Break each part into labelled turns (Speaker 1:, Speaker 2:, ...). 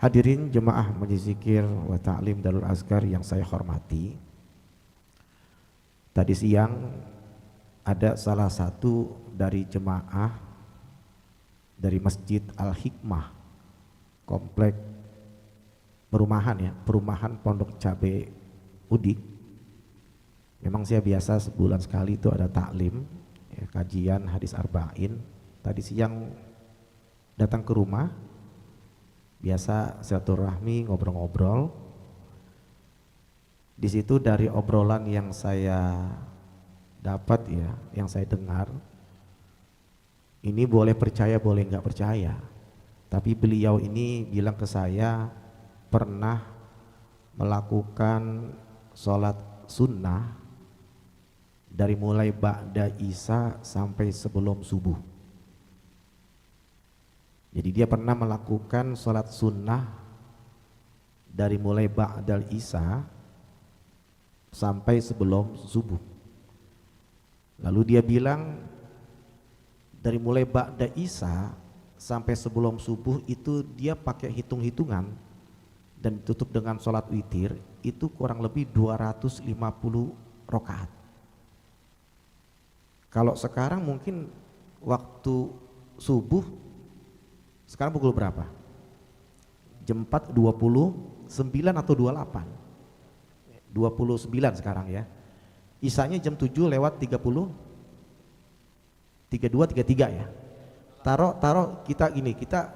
Speaker 1: Hadirin jemaah Majelis Zikir wa Ta'lim Darul Azkar yang saya hormati. Tadi siang ada salah satu dari jemaah dari Masjid Al-Hikmah, komplek perumahan Pondok Cabe Udik. Memang saya biasa sebulan sekali itu ada taklim, ya, kajian hadis arba'in. Tadi siang datang ke rumah, biasa silaturahmi, ngobrol-ngobrol. Di situ dari obrolan yang saya dapat, ya, yang saya dengar, ini boleh percaya boleh nggak percaya, tapi beliau ini bilang ke saya pernah melakukan sholat sunnah dari mulai ba'da isya sampai sebelum subuh. Jadi dia pernah melakukan sholat sunnah dari mulai ba'dal isya sampai sebelum subuh. Lalu dia bilang dari mulai ba'da isya sampai sebelum subuh itu dia pakai hitung-hitungan dan ditutup dengan sholat witir, itu kurang lebih 250 rakaat. Kalau sekarang mungkin waktu subuh sekarang pukul berapa? Jam 4.29 atau 28? 29 sekarang ya. Isanya jam 7 lewat 30, 32, 33 ya. Taruh kita gini, kita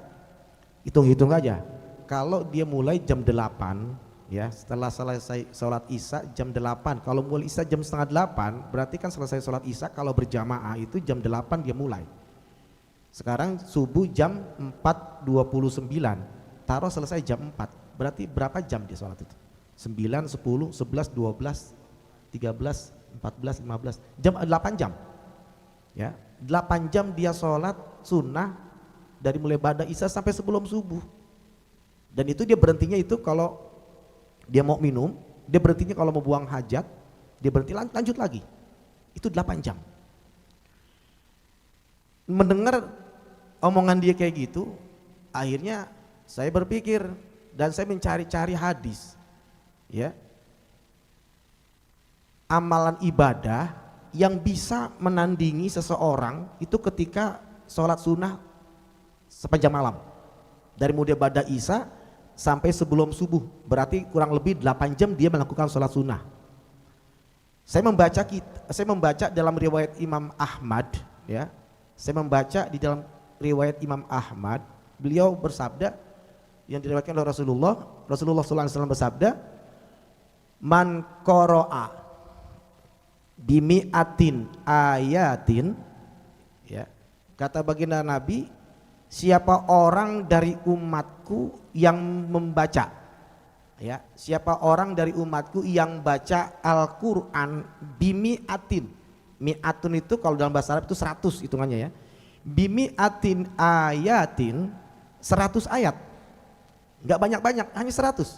Speaker 1: hitung-hitung aja. Kalau dia mulai jam 8 ya, setelah selesai sholat isya jam 8, kalau mulai isya jam setengah 8, berarti kan selesai sholat isya kalau berjamaah itu jam 8 dia mulai. Sekarang subuh jam 4.29, taruh selesai jam 4, berarti berapa jam dia sholat itu? 9, 10, 11, 12, 13, 14, 15, jam 8 jam ya, 8 jam dia sholat sunnah dari mulai ba'da isya sampai sebelum subuh. Dan itu dia berhentinya itu kalau dia mau minum, dia berhentinya kalau mau buang hajat, dia berhenti lanjut lagi. Itu 8 jam. Mendengar omongan dia kayak gitu, akhirnya saya berpikir dan saya mencari-cari hadis, ya, amalan ibadah yang bisa menandingi seseorang itu ketika sholat sunnah sepanjang malam dari mulai ba'da isya sampai sebelum subuh, berarti kurang lebih 8 jam dia melakukan sholat sunnah. Saya membaca dalam riwayat Imam Ahmad, ya. Saya membaca di dalam riwayat Imam Ahmad, beliau bersabda yang diriwayatkan oleh Rasulullah SAW bersabda, man qara'a bimi'atin ayatin, ya, kata baginda Nabi, siapa orang dari umatku yang membaca, ya, siapa orang dari umatku yang baca Al-Quran bimi'atin, mi'atun itu kalau dalam bahasa Arab itu 100 hitungannya ya, bimi'atin ayatin, 100 ayat, nggak banyak-banyak, hanya 100.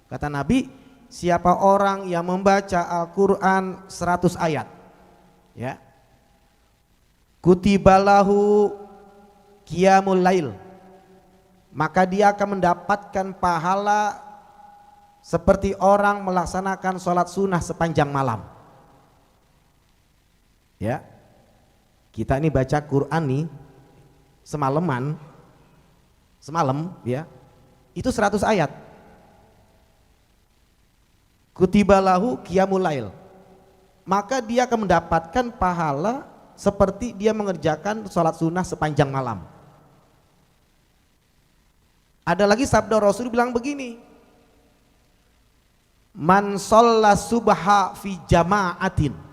Speaker 1: Kata Nabi, siapa orang yang membaca Al-Quran 100 ayat, ya, kutibalahu qiyamul lail, maka dia akan mendapatkan pahala seperti orang melaksanakan sholat sunnah sepanjang malam. Ya, kita ini baca Quran nih semalam ya, itu 100 ayat. Kutibalahu qiyamul lail, maka dia akan mendapatkan pahala seperti dia mengerjakan sholat sunnah sepanjang malam. Ada lagi sabda Rasul bilang begini, man shalla subha fi jama'atin,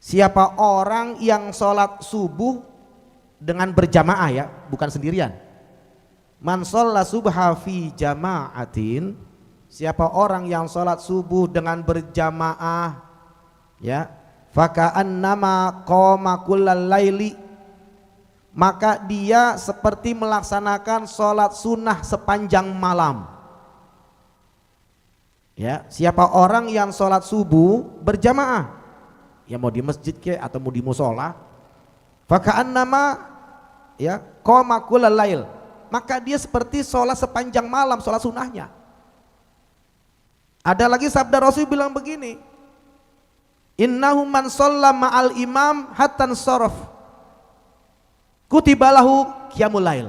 Speaker 1: siapa orang yang sholat subuh dengan berjamaah, ya, bukan sendirian. Man shalla subha fi jama'atin, siapa orang yang sholat subuh dengan berjamaah, ya, faka'annama qama kullal laili, maka dia seperti melaksanakan sholat sunnah sepanjang malam. Ya, siapa orang yang sholat subuh berjamaah, ya mau di masjid ke atau mau di musola, faka'annama, ya, qama kullal lail, maka dia seperti sholat sepanjang malam, sholat sunnahnya. Ada lagi sabda Rasul bilang begini, innahu man shalla ma'al imam hatta sorof kutibalahu qiyamul lail.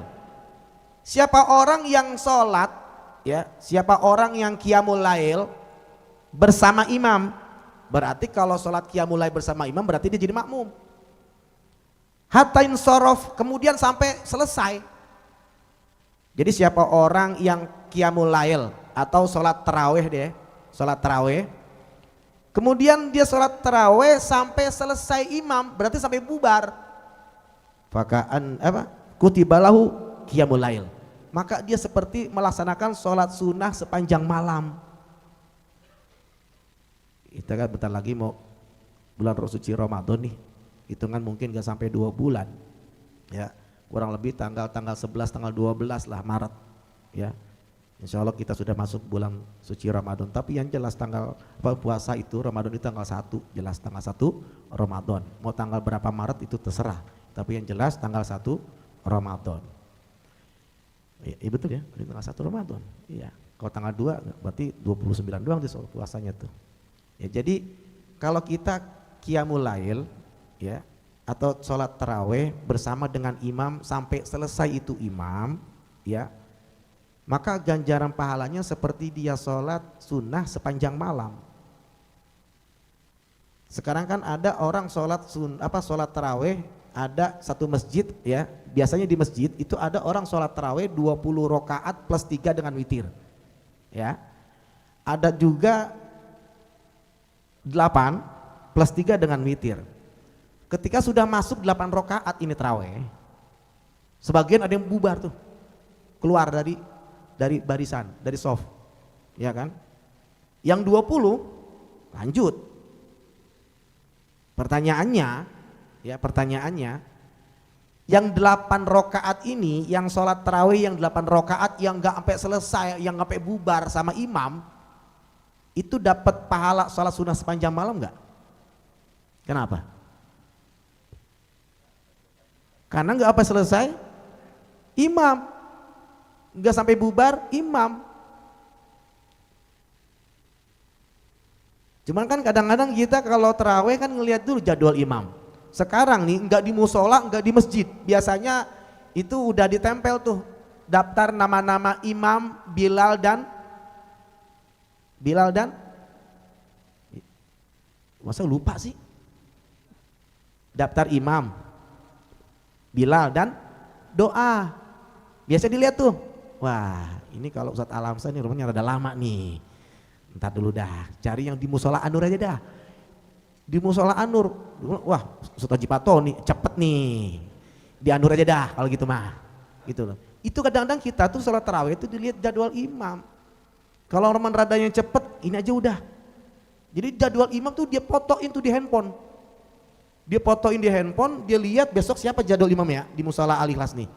Speaker 1: Siapa orang yang sholat, ya, siapa orang yang qiyamul lail bersama imam, berarti kalau sholat qiyamul lail bersama imam berarti dia jadi makmum. Hatta sorof, kemudian sampai selesai. Jadi siapa orang yang qiyamul lail atau sholat taraweh deh, sholat taraweh, kemudian dia sholat taraweh sampai selesai imam, berarti sampai bubar. Fakaan apa? Kutibalahu qiyamul lail. Maka dia seperti melaksanakan sholat sunnah sepanjang malam. Kita kan bentar lagi mau bulan suci Ramadan nih, hitungan mungkin gak sampai 2 bulan, ya kurang lebih tanggal 11, tanggal 12 lah Maret, ya. Insya Allah kita sudah masuk bulan suci Ramadan. Tapi yang jelas tanggal puasa itu Ramadan itu tanggal 1, jelas tanggal 1 Ramadan. Mau tanggal berapa Maret itu terserah. Tapi yang jelas tanggal 1 Ramadan. Iya betul ya, tanggal 1 Ramadan. Iya. Kalau tanggal 2 berarti 29 doang di soal puasanya tuh. Ya, jadi kalau kita qiyamul lail, ya, atau sholat taraweh bersama dengan imam sampai selesai itu imam, ya, maka ganjaran pahalanya seperti dia sholat sunnah sepanjang malam. Sekarang kan ada orang sholat sholat taraweh, ada satu masjid, ya, biasanya di masjid itu ada orang sholat taraweh 20 rakaat plus 3 dengan witir, ya. Ada juga 8 plus 3 dengan witir. Ketika sudah masuk 8 rakaat ini taraweh, sebagian ada yang bubar tuh, keluar dari barisan, dari soft, ya kan. Yang 20 lanjut. Pertanyaannya, yang 8 rakaat ini, yang sholat tarawih yang 8 rakaat yang nggak sampai selesai, yang nggak sampai bubar sama imam, itu dapat pahala sholat sunnah sepanjang malam nggak? Kenapa? Karena nggak apa selesai imam, nggak sampai bubar imam. Cuman kan kadang-kadang kita kalau taraweh kan ngelihat dulu jadwal imam. Sekarang nih nggak di musola, nggak di masjid, biasanya itu udah ditempel tuh daftar nama-nama imam, Bilal dan masa lupa sih? Daftar imam, Bilal dan doa. Biasa dilihat tuh. Wah, ini kalau Ustadz Alamsa nih rumahnya rada lama nih. Entar dulu dah, cari yang di musola Anur aja dah. Di musola Anur, wah Ustadz Haji Patoni cepet nih. Di Anur aja dah kalau gitu mah. Gitu loh. Itu kadang-kadang kita tuh sholat tarawih itu dilihat jadwal imam. Kalau orang radanya cepet, ini aja udah. Jadi jadwal imam tuh dia fotoin tuh di handphone. Dia fotoin di handphone, dia lihat besok siapa jadwal imam ya di musola Al-Ikhlas nih.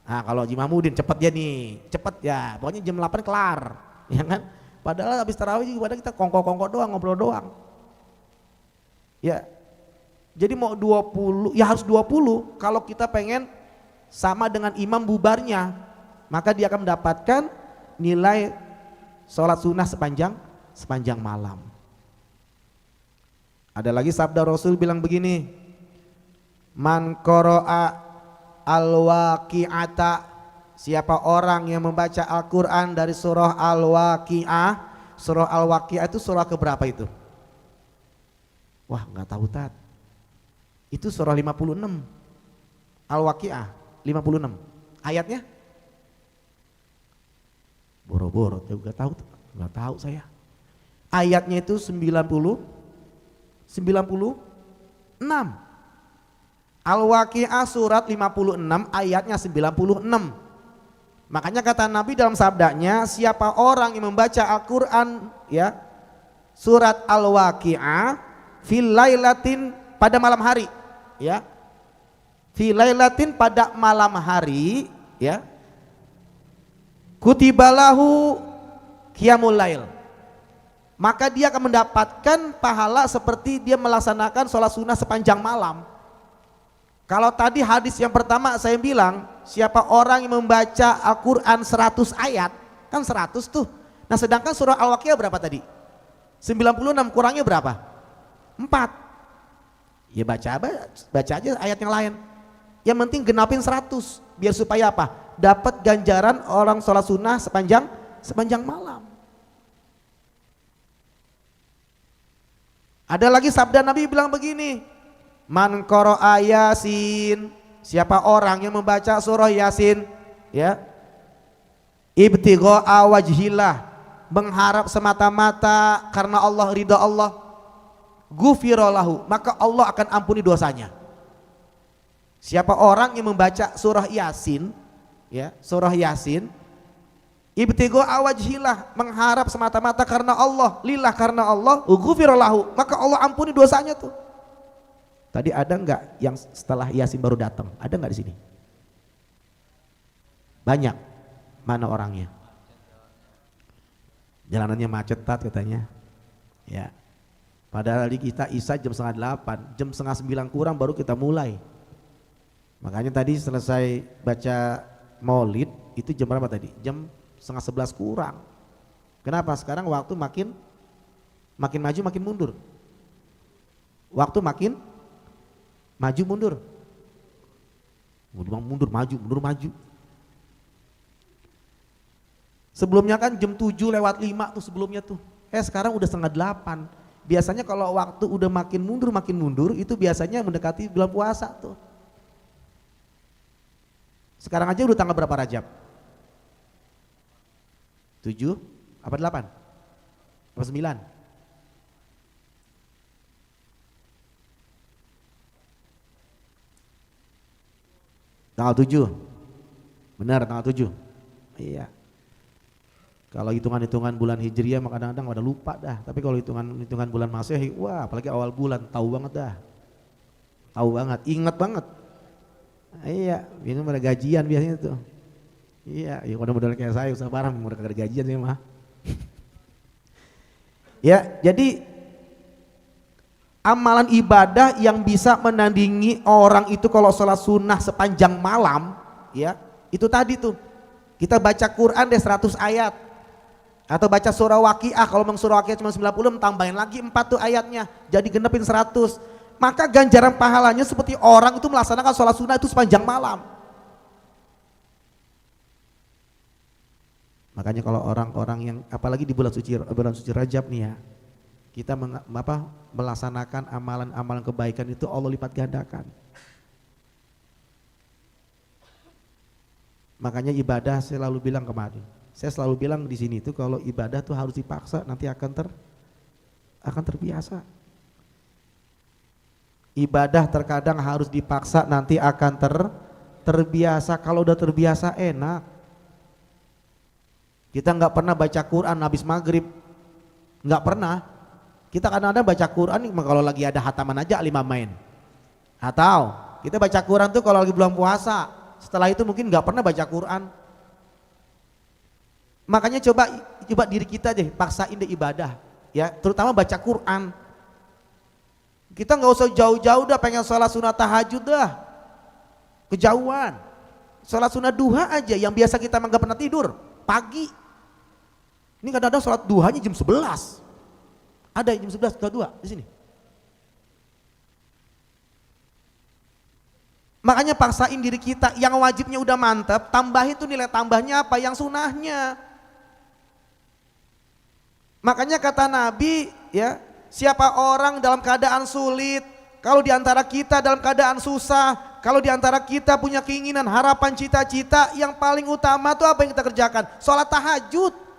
Speaker 1: Nah kalau Haji Mahmudin cepet dia nih, cepet ya, pokoknya jam 8 kelar, ya kan? Padahal habis tarawih juga kita kongko-kongko doang, ngobrol doang. Ya, jadi mau 20, ya harus 20 kalau kita pengen sama dengan imam bubarnya, maka dia akan mendapatkan nilai sholat sunnah sepanjang malam. Ada lagi sabda Rasul bilang begini, man qara'a al-waqi'ata, siapa orang yang membaca Al-Quran dari surah Al-Waqi'ah. Surah Al-Waqi'ah itu surah keberapa itu? Wah nggak tahu Tat. Itu surah 56. Al-Waqi'ah 56. Ayatnya? Boro-boro, juga tahu? Nggak tahu saya. Ayatnya itu 96. Al-Waqi'ah surat 56 ayatnya 96. Makanya kata Nabi dalam sabdanya, siapa orang yang membaca Al-Quran, ya, surat Al-Waqi'ah fil lailatin, pada malam hari, ya, fil lailatin, pada malam hari, ya, kutibalahu qiyamul lail, maka dia akan mendapatkan pahala seperti dia melaksanakan sholat sunnah sepanjang malam. Kalau tadi hadis yang pertama saya bilang, siapa orang yang membaca Al-Quran 100 ayat, kan 100 tuh. Nah sedangkan surah Al-Waqiah berapa tadi? 96, kurangnya berapa? 4. Ya baca aja ayat yang lain. Yang penting genapin 100, biar supaya apa? Dapat ganjaran orang sholat sunnah sepanjang malam. Ada lagi sabda Nabi bilang begini, man qara'a Yasin, siapa orang yang membaca surah Yasin, ya, ibtigha'a wajhillah, mengharap semata-mata karena Allah, ridha Allah, ghufira lahu, maka Allah akan ampuni dosanya. Siapa orang yang membaca surah Yasin, ya, surah Yasin, ibtigha'a wajhillah, mengharap semata-mata karena Allah, lillah, karena Allah, ghufira lahu, maka Allah ampuni dosanya tuh. Tadi ada enggak yang setelah Yasin baru datang? Ada enggak di sini? Banyak. Mana orangnya? Jalanannya macet tat katanya. Ya. Padahal di kita Isya jam 7:30, jam 8:30 kurang baru kita mulai. Makanya tadi selesai baca Maulid itu jam berapa tadi? Jam 10:30 kurang. Kenapa? Sekarang waktu makin maju makin mundur. Waktu makin maju mundur. Mundur maju. Sebelumnya kan jam 7:05 tuh sebelumnya tuh. Sekarang udah 7:30. Biasanya kalau waktu udah makin mundur itu biasanya mendekati bulan puasa tuh. Sekarang aja udah tanggal berapa Rajab? 7 apa 8? Apa 9? Tanggal 7. Benar, tanggal 7. Iya. Kalau hitungan-hitungan bulan Hijriah kadang-kadang pada lupa dah. Tapi kalau hitungan bulan Masehi, wah apalagi awal bulan tahu banget dah. Tahu banget, ingat banget. Iya, ini pada gajian biasanya tuh. Iya, ya model kayak saya usaha barang mau ada gajian sih mah. Ya, jadi amalan ibadah yang bisa menandingi orang itu kalau sholat sunnah sepanjang malam, ya itu tadi tuh kita baca Quran deh 100 ayat atau baca surah Waqiah, kalau memang surah Waqiah cuma 90 tambahin lagi 4 tuh ayatnya jadi genepin 100, maka ganjaran pahalanya seperti orang itu melaksanakan sholat sunnah itu sepanjang malam. Makanya kalau orang-orang yang apalagi di bulan suci Rajab nih ya, kita melaksanakan amalan-amalan kebaikan itu Allah lipat gandakan. Makanya ibadah saya selalu bilang kemarin, saya selalu bilang di sini itu kalau ibadah tuh harus dipaksa nanti akan terbiasa. Ibadah terkadang harus dipaksa nanti akan terbiasa. Kalau udah terbiasa enak. Kita nggak pernah baca Quran habis maghrib, nggak pernah. Kita kadang-kadang baca Quran kalau lagi ada hataman aja 5 main. Atau kita baca Quran tuh kalau lagi bulan puasa. Setelah itu mungkin nggak pernah baca Quran. Makanya coba diri kita deh paksain deh ibadah, ya terutama baca Quran. Kita nggak usah jauh-jauh dah pengen sholat sunat tahajud dah, kejauhan. Sholat sunat duha aja yang biasa kita nggak pernah tidur pagi. Ini kadang-kadang sholat duhanya jam 11. Ada jam 11 sholat duha di sini. Makanya paksain diri kita, yang wajibnya udah mantap, tambahin tuh nilai tambahnya apa, yang sunahnya. Makanya kata Nabi, ya, siapa orang dalam keadaan sulit, kalau diantara kita dalam keadaan susah, kalau diantara kita punya keinginan, harapan, cita-cita, yang paling utama tuh apa yang kita kerjakan? Sholat tahajud.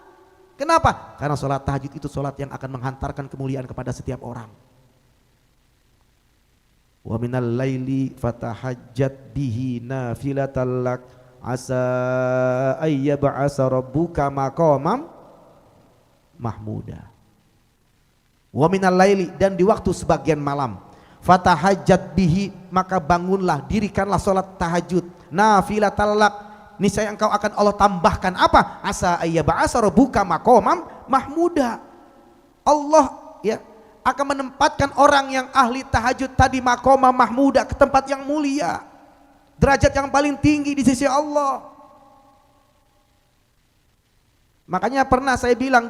Speaker 1: Kenapa? Karena sholat tahajud itu sholat yang akan menghantarkan kemuliaan kepada setiap orang. Wa minal laili fatahajjat bihi nafilatan lak asa ayyab'asa rabbuka maqamam mahmuda. Wa minal laili, dan di waktu sebagian malam, fatahajjat bihi, maka bangunlah, dirikanlah sholat tahajud, nafilatan lak, niscaya engkau akan Allah tambahkan apa? Asa ayyab'asa rabbuka maqamam mahmuda. Allah ya akan menempatkan orang yang ahli tahajud tadi maqamah mahmudah ke tempat yang mulia, derajat yang paling tinggi di sisi Allah. Makanya pernah saya bilang,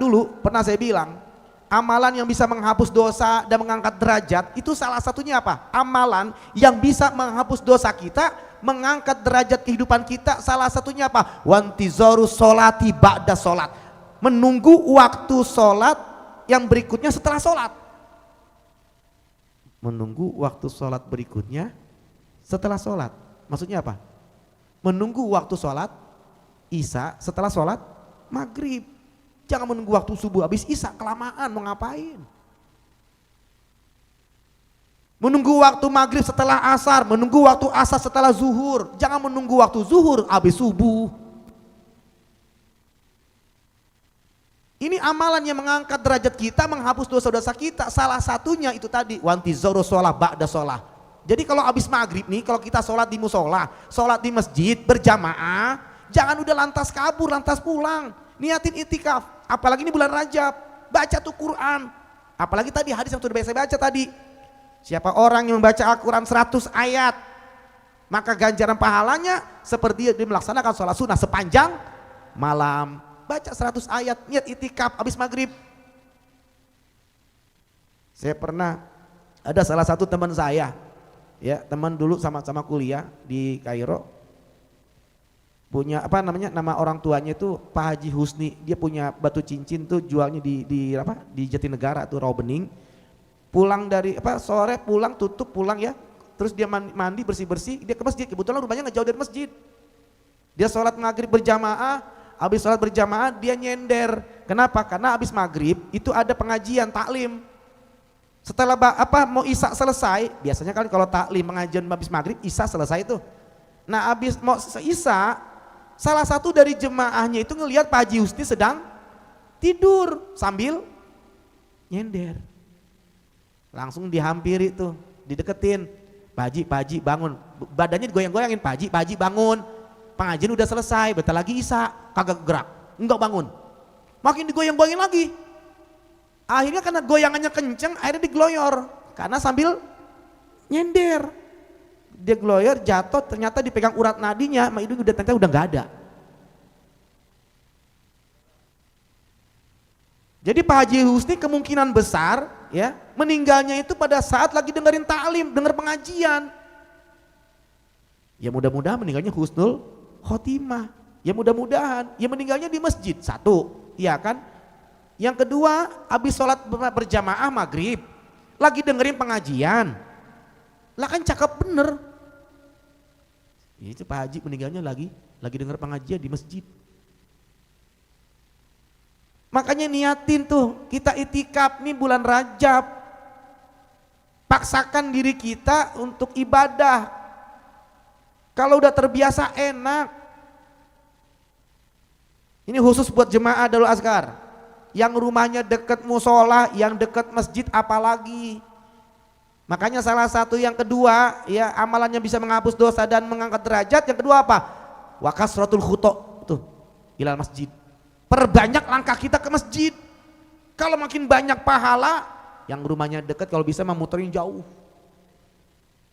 Speaker 1: amalan yang bisa menghapus dosa dan mengangkat derajat itu salah satunya apa? Amalan yang bisa menghapus dosa kita, mengangkat derajat kehidupan kita, salah satunya apa? Wantizoru sholati ba'da sholat, menunggu waktu sholat yang berikutnya setelah sholat. Menunggu waktu sholat berikutnya setelah sholat. Maksudnya apa? Menunggu waktu sholat isya setelah sholat maghrib. Jangan menunggu waktu subuh habis isya, kelamaan mau ngapain. Menunggu waktu maghrib setelah asar, menunggu waktu asar setelah zuhur. Jangan menunggu waktu zuhur habis subuh. Ini amalan yang mengangkat derajat kita, menghapus dosa-dosa kita. Salah satunya itu tadi, wantizoru sholah ba'da sholah. Jadi kalau habis maghrib nih, kalau kita sholat di musola, sholat di masjid berjamaah, jangan udah lantas kabur, lantas pulang. Niatin itikaf, apalagi ini bulan Rajab, baca tuh Quran. Apalagi tadi hadis yang sudah biasa baca tadi. Siapa orang yang membaca Al-Quran 100 ayat, maka ganjaran pahalanya seperti dia melaksanakan sholat sunnah sepanjang malam. Baca 100 ayat, niat itikaf habis maghrib. Saya pernah, ada salah satu teman saya, ya teman dulu sama-sama kuliah di Kairo, punya apa namanya, nama orang tuanya itu Pak Haji Husni. Dia punya batu cincin tuh, jualnya di Jatinegara tuh, Rawa Bening. Pulang dari sore pulang, tutup pulang ya, terus dia mandi bersih-bersih, dia ke masjid. Kebetulan rumahnya nggak jauh dari masjid. Dia sholat maghrib berjamaah, habis sholat berjamaah dia nyender. Kenapa? Karena habis maghrib itu ada pengajian taklim. Setelah mau isya selesai, biasanya kan kalau taklim pengajian habis maghrib isya selesai tuh. Nah habis mau isya, salah satu dari jemaahnya itu ngelihat Pak Haji Husni sedang tidur sambil nyender. Langsung dihampiri tuh, dideketin. Pak Haji bangun, badannya digoyang-goyangin. Pak Haji bangun, pengajian udah selesai, bentar lagi isya. Kagak gerak, enggak bangun, makin digoyang-goyangin lagi. Akhirnya karena goyangannya kenceng, akhirnya digloyor karena sambil nyender. Dia gloyor, jatuh, ternyata dipegang urat nadinya, itu ternyata udah nggak ada. Jadi Pak Haji Husni kemungkinan besar ya meninggalnya itu pada saat lagi dengerin taklim, denger pengajian. Ya mudah-mudahan meninggalnya husnul khotimah. Ya mudah-mudahan, ya meninggalnya di masjid, satu, iya kan? Yang kedua, habis sholat berjamaah maghrib, lagi dengerin pengajian, lah kan cakep bener. Itu Pak Haji meninggalnya lagi denger pengajian di masjid. Makanya niatin tuh, kita itikaf nih bulan Rajab, paksakan diri kita untuk ibadah. Kalau udah terbiasa enak. Ini khusus buat jemaah Darul Azkar yang rumahnya deket musola, yang deket masjid apalagi. Makanya salah satu yang kedua ya amalannya bisa menghapus dosa dan mengangkat derajat. Yang kedua apa? Wa kasratul khuto tuh ilal masjid. Perbanyak langkah kita ke masjid. Kalau makin banyak pahala, yang rumahnya dekat kalau bisa memuterin jauh.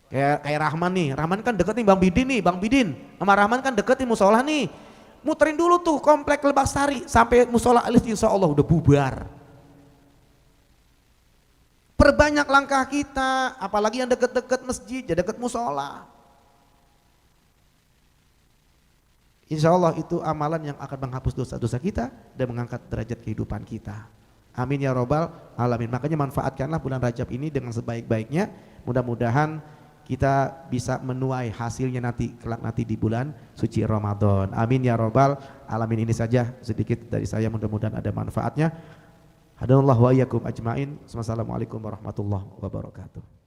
Speaker 1: Kayak Rahman nih, Rahman kan deket nih Bang Bidin sama Rahman kan deket nih musola nih. Muterin dulu tuh komplek Lebak Sari sampai musola Alif, insya Allah udah bubar. Perbanyak langkah kita, apalagi yang deket-deket masjid, ya deket musola. Insya Allah itu amalan yang akan menghapus dosa-dosa kita dan mengangkat derajat kehidupan kita. Amin ya robbal alamin. Makanya manfaatkanlah bulan Rajab ini dengan sebaik-baiknya. Mudah-mudahan kita bisa menuai hasilnya nanti di bulan suci Ramadan. Amin ya robbal alamin. Ini saja sedikit dari saya, mudah-mudahan ada manfaatnya. Hadanallahu wa iyyakum ajmain. Wassalamualaikum warahmatullahi wabarakatuh.